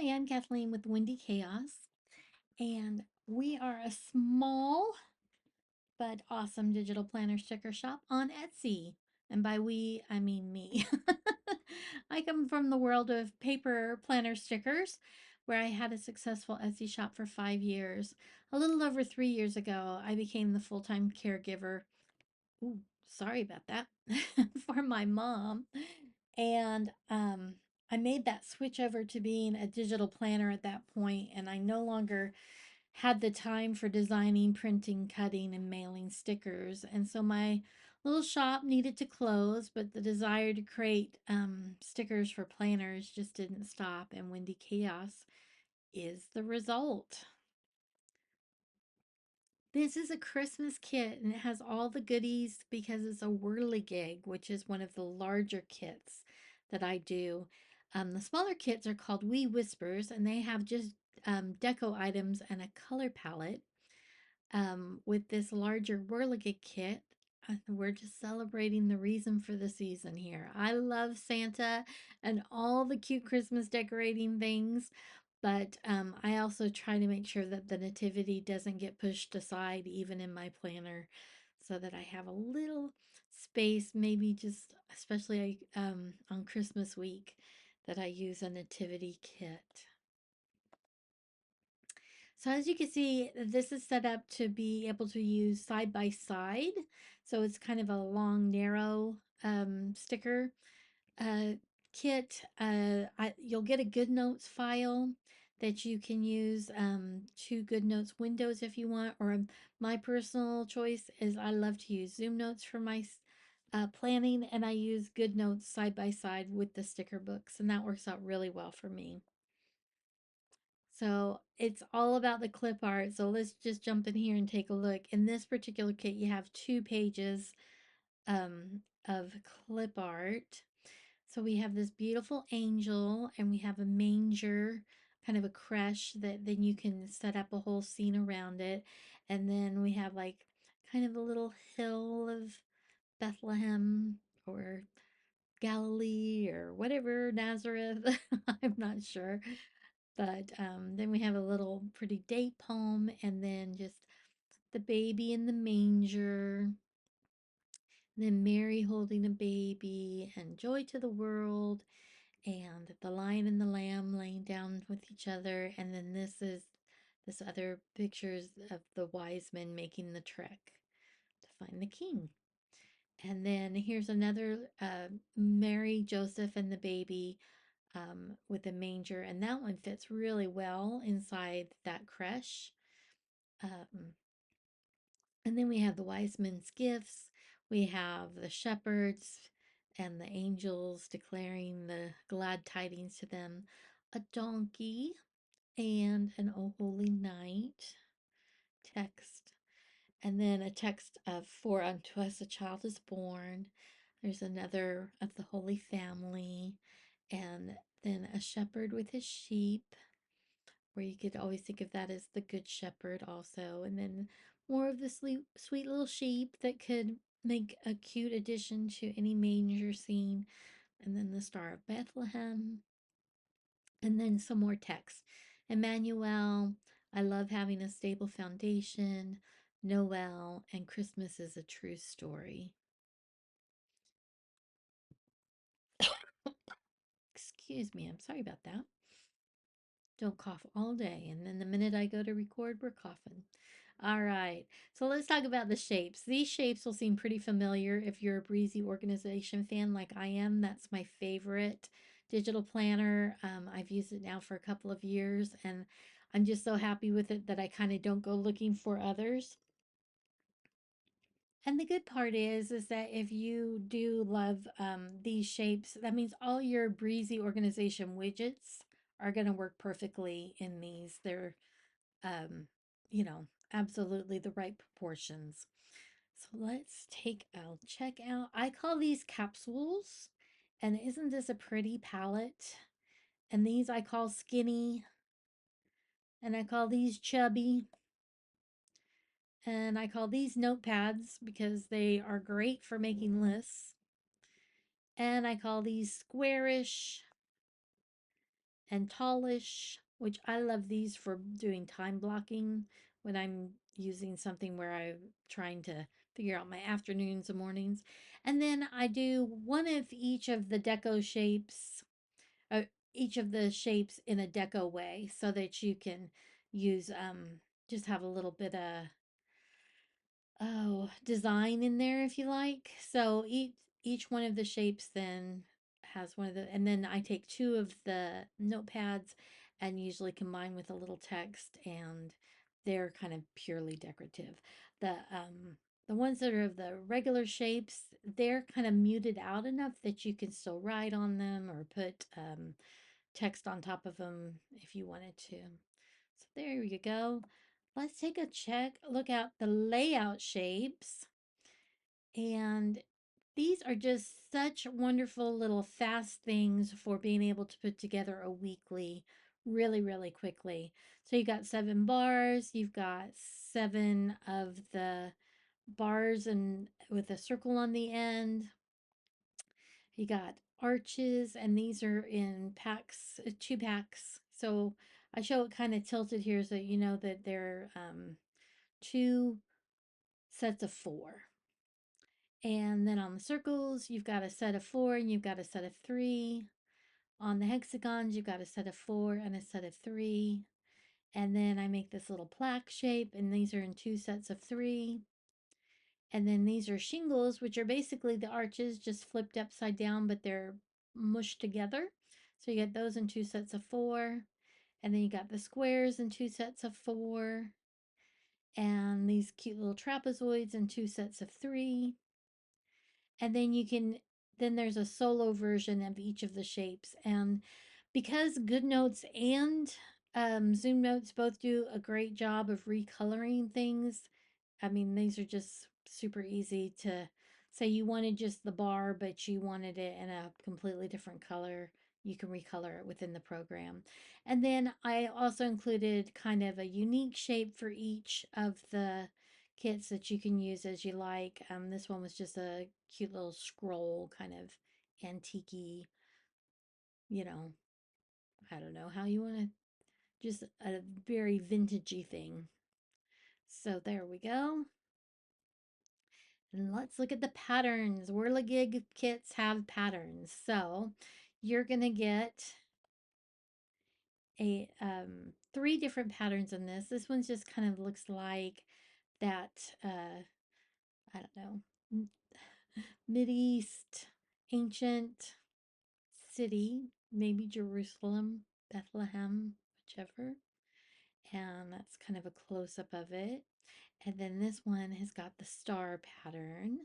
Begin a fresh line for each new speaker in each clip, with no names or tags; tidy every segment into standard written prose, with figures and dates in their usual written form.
Hi, I'm Kathleen with Windy Chaos, and we are a small but awesome digital planner sticker shop on Etsy. And by we, I mean me. I come from the world of paper planner stickers, where I had a successful Etsy shop for 5 years. A little over 3 years ago, I became the full time caregiver. Ooh, sorry about that. For my mom. And I made that switch over to being a digital planner at that point, and I no longer had the time for designing, printing, cutting, and mailing stickers. And so my little shop needed to close, but the desire to create stickers for planners just didn't stop, and Windy Chaos is the result. This is a Christmas kit and it has all the goodies because it's a whirligig, which is one of the larger kits that I do. The smaller kits are called Wee Whispers and they have just deco items and a color palette. With this larger whirligig kit, we're just celebrating the reason for the season here. I love Santa and all the cute Christmas decorating things, but I also try to make sure that the nativity doesn't get pushed aside, even in my planner, so that I have a little space, maybe just especially on Christmas week, that I use a nativity kit. So as you can see, this is set up to be able to use side by side. So it's kind of a long, narrow sticker uh, kit. You'll get a Good Notes file that you can use to Good Notes Windows if you want, or my personal choice is I love to use Zoom Notes for my planning, and I use Good Notes side by side with the sticker books, and that works out really well for me. So it's all about the clip art. So let's just jump in here and take a look. In this particular kit, you have 2 pages of clip art. So we have this beautiful angel and we have a manger, kind of a creche that then you can set up a whole scene around it. And then we have like kind of a little hill of Bethlehem or Galilee or whatever, Nazareth. I'm not sure. But then we have a little pretty date palm and then just the baby in the manger, then Mary holding a baby and joy to the world and the lion and the lamb laying down with each other. And then this other pictures of the wise men making the trek to find the king. And then here's another Mary, Joseph, and the baby with a manger, and that one fits really well inside that creche. Um, and then we have the wise men's gifts. We have the shepherds and the angels declaring the glad tidings to them, a donkey, and an O Holy Night text. And then a text of For unto us a child is born. There's another of the Holy Family, and then a shepherd with his sheep, where you could always think of that as the Good Shepherd also. And then more of the sweet little sheep that could make a cute addition to any manger scene. And then the Star of Bethlehem. And then some more text. Emmanuel, I love having a stable foundation. Noel, and Christmas is a true story. Excuse me, I'm sorry about that. Don't cough all day. And then the minute I go to record, we're coughing. All right. So let's talk about the shapes. These shapes will seem pretty familiar if you're a Breezy organization fan like I am. That's my favorite digital planner. I've used it now for a couple of years and I'm just so happy with it that I kind of don't go looking for others. And the good part is that if you do love these shapes, that means all your Breezy organization widgets are going to work perfectly in these. They're, um, you know, absolutely the right proportions. So let's take a check out. I call these capsules. And isn't this a pretty palette? And these I call skinny. And I call these chubby. And I call these notepads because they are great for making lists. And I call these squarish. and tallish, which I love these for doing time blocking when I'm using something where I'm trying to figure out my afternoons and mornings. And then I do one of each of the deco shapes, uh, each of the shapes in a deco way so that you can use, just have a little bit of design in there if you like. So each one of the shapes then has one of the, and then I take two of the notepads and usually combine with a little text, and they're kind of purely decorative. The ones that are of the regular shapes, they're kind of muted out enough that you can still write on them or put text on top of them if you wanted to. So there you go. Let's take a look at the layout shapes. And these are just such wonderful little fast things for being able to put together a weekly really, really quickly. So you got 7 bars, you've got 7 of the bars and with a circle on the end. You got arches, and these are in packs, 2 packs. So I show it kind of tilted here so you know that they're 2 sets of 4. And then on the circles, you've got a set of 4 and you've got a set of 3. On the hexagons, you've got a set of 4 and a set of 3. And then I make this little plaque shape, and these are in 2 sets of 3. And then these are shingles, which are basically the arches just flipped upside down, but they're mushed together. So you get those in 2 sets of 4. And then you got the squares in 2 sets of 4. And these cute little trapezoids in 2 sets of 3. And then then there's a solo version of each of the shapes. And because GoodNotes and Zoom Notes both do a great job of recoloring things, I mean, these are just super easy to say you wanted just the bar, but you wanted it in a completely different color. You can recolor it within the program. And then I also included kind of a unique shape for each of the kits that you can use as you like. This one was just a cute little scroll, kind of antique, you know, I don't know how you want to, just a very vintagey thing. So there we go. And let's look at the patterns. Whirligig kits have patterns. So you're going to get a 3 different patterns in this. This one's just kind of looks like that, I don't know, East ancient city, maybe Jerusalem, Bethlehem, whichever. And that's kind of a close up of it. And then this one has got the star pattern.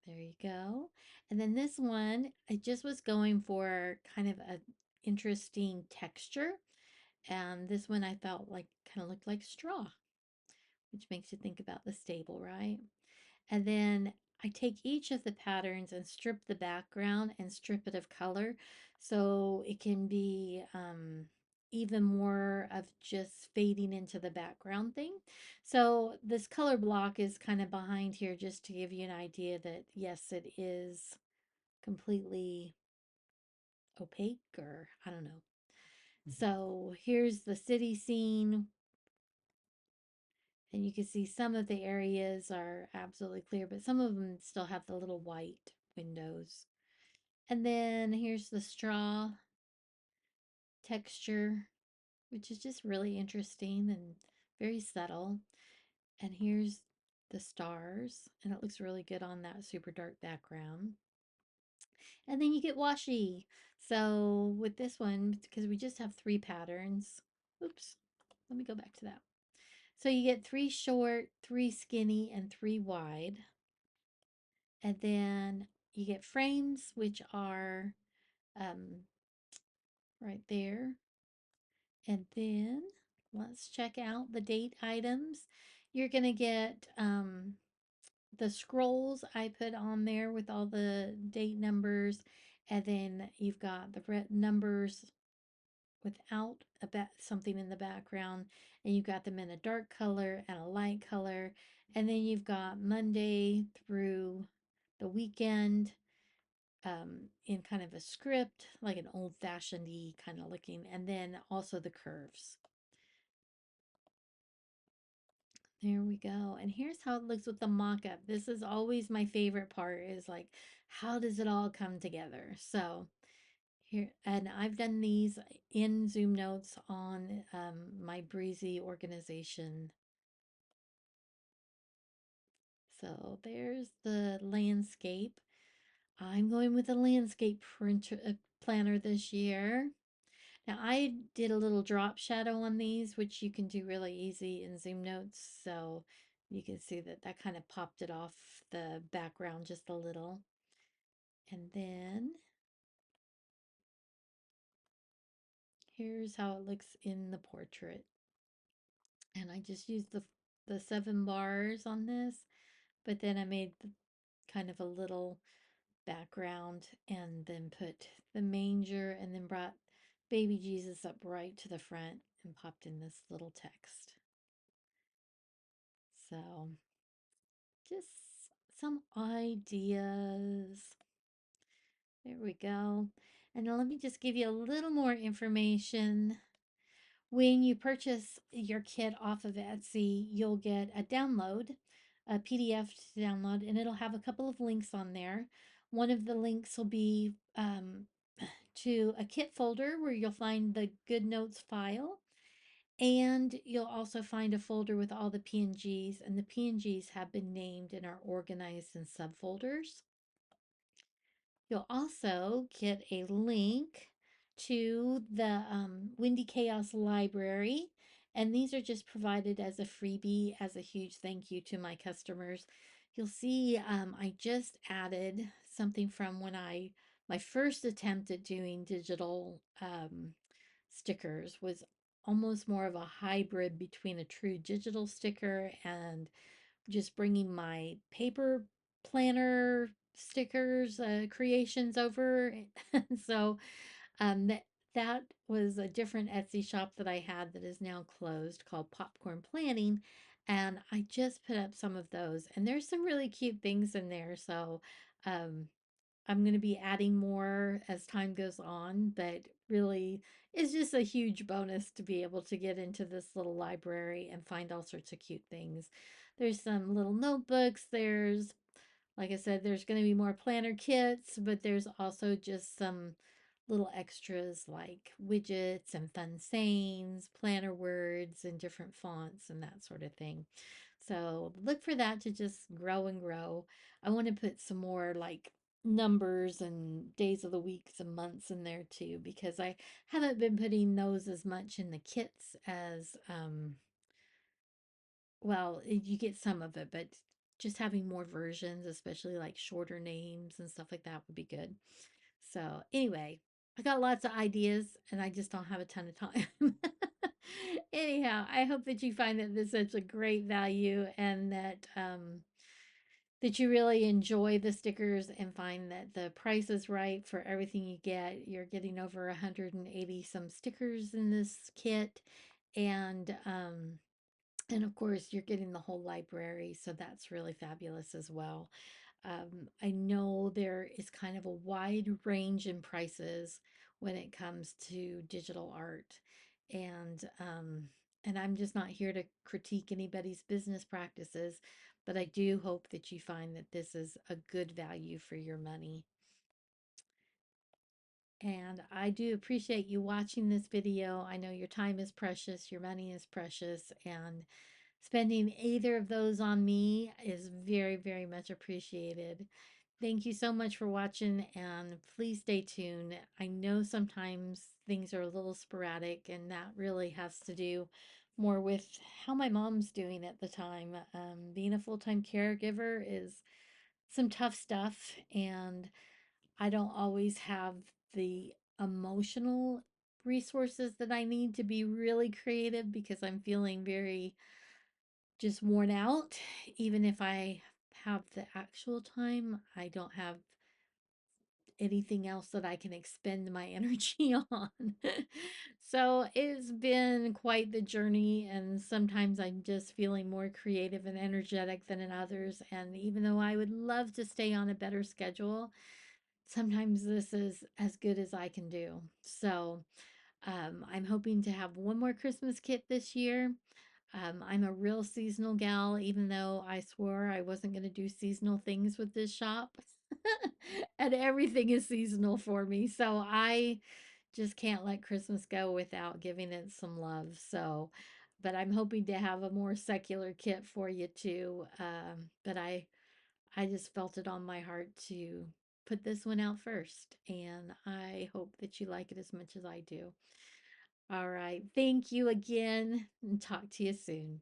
There you go. And then this one, I just was going for kind of a interesting texture. And this one I felt like kind of looked like straw, which makes you think about the stable, right? And then I take each of the patterns and strip the background and strip it of color so it can be even more of just fading into the background thing. So this color block is kind of behind here just to give you an idea that yes, it is completely opaque, or I don't know. So here's the city scene, and you can see some of the areas are absolutely clear, but some of them still have the little white windows. And then here's the straw texture, which is just really interesting and very subtle. And here's the stars, and it looks really good on that super dark background. And then you get washi. So with this one, because we just have 3 patterns, oops, let me go back to that. So you get 3 short, 3 skinny, and 3 wide. And then you get frames, which are um, right there. And then let's check out the date items. You're going to get the scrolls I put on there with all the date numbers. And then you've got the numbers without something in the background. And you've got them in a dark color and a light color. And then you've got Monday through the weekend in kind of a script, like an old-fashioned kind of looking, and then also the curves. There we go. And here's how it looks with the mock-up. This is always my favorite part is like, how does it all come together? So here, and I've done these in Zoom Notes on my Breezy organization. So there's the landscape. I'm going with a landscape printer, planner this year. Now I did a little drop shadow on these, which you can do really easy in Zoom Notes. So you can see that that kind of popped it off the background just a little. And then here's how it looks in the portrait. And I just used the 7 bars on this, but then I made kind of a little background and then put the manger and then brought baby Jesus up right to the front and popped in this little text. So just some ideas. There we go. And now let me just give you a little more information. When you purchase your kit off of Etsy, you'll get a download, a PDF to download, and it'll have a couple of links on there. One of the links will be to a kit folder where you'll find the Good Notes file. And you'll also find a folder with all the PNGs, and the PNGs have been named and are organized in subfolders. You'll also get a link to the Windy Chaos Library, and these are just provided as a freebie as a huge thank you to my customers. You'll see I just added something from when my first attempt at doing digital stickers was almost more of a hybrid between a true digital sticker and just bringing my paper planner stickers creations over. So that was a different Etsy shop that I had that is now closed called Popcorn Planning, and I just put up some of those, and there's some really cute things in there. So um I'm going to be adding more as time goes on, but really it's just a huge bonus to be able to get into this little library and find all sorts of cute things. There's some little notebooks. There's, like I said, there's going to be more planner kits, but there's also just some little extras like widgets and fun sayings, planner words, and different fonts and that sort of thing. So look for that to just grow and grow. I want to put some more like numbers and days of the weeks and months in there too, because I haven't been putting those as much in the kits as well, you get some of it, but just having more versions, especially like shorter names and stuff like that would be good. So anyway, I got lots of ideas and I just don't have a ton of time. Anyhow, I hope that you find that this is such a great value and that you really enjoy the stickers and find that the price is right for everything you get. You're getting over 180 some stickers in this kit, and of course you're getting the whole library, so that's really fabulous as well. I know there is kind of a wide range in prices when it comes to digital art, and I'm just not here to critique anybody's business practices, but I do hope that you find that this is a good value for your money. And I do appreciate you watching this video. I know your time is precious, your money is precious, and spending either of those on me is very, very much appreciated. Thank you so much for watching, and please stay tuned. I know sometimes things are a little sporadic, and that really has to do more with how my mom's doing at the time. Being a full-time caregiver is some tough stuff, and I don't always have the emotional resources that I need to be really creative because I'm feeling very just worn out. Even if I have the actual time, I don't have anything else that I can expend my energy on. So it's been quite the journey, and sometimes I'm just feeling more creative and energetic than in others. And even though I would love to stay on a better schedule, sometimes this is as good as I can do. So, I'm hoping to have one more Christmas kit this year. I'm a real seasonal gal, even though I swore I wasn't going to do seasonal things with this shop. And everything is seasonal for me. So I just can't let Christmas go without giving it some love. So, but I'm hoping to have a more secular kit for you too. But I just felt it on my heart to put this one out first, and I hope that you like it as much as I do. All right. Thank you again, and talk to you soon.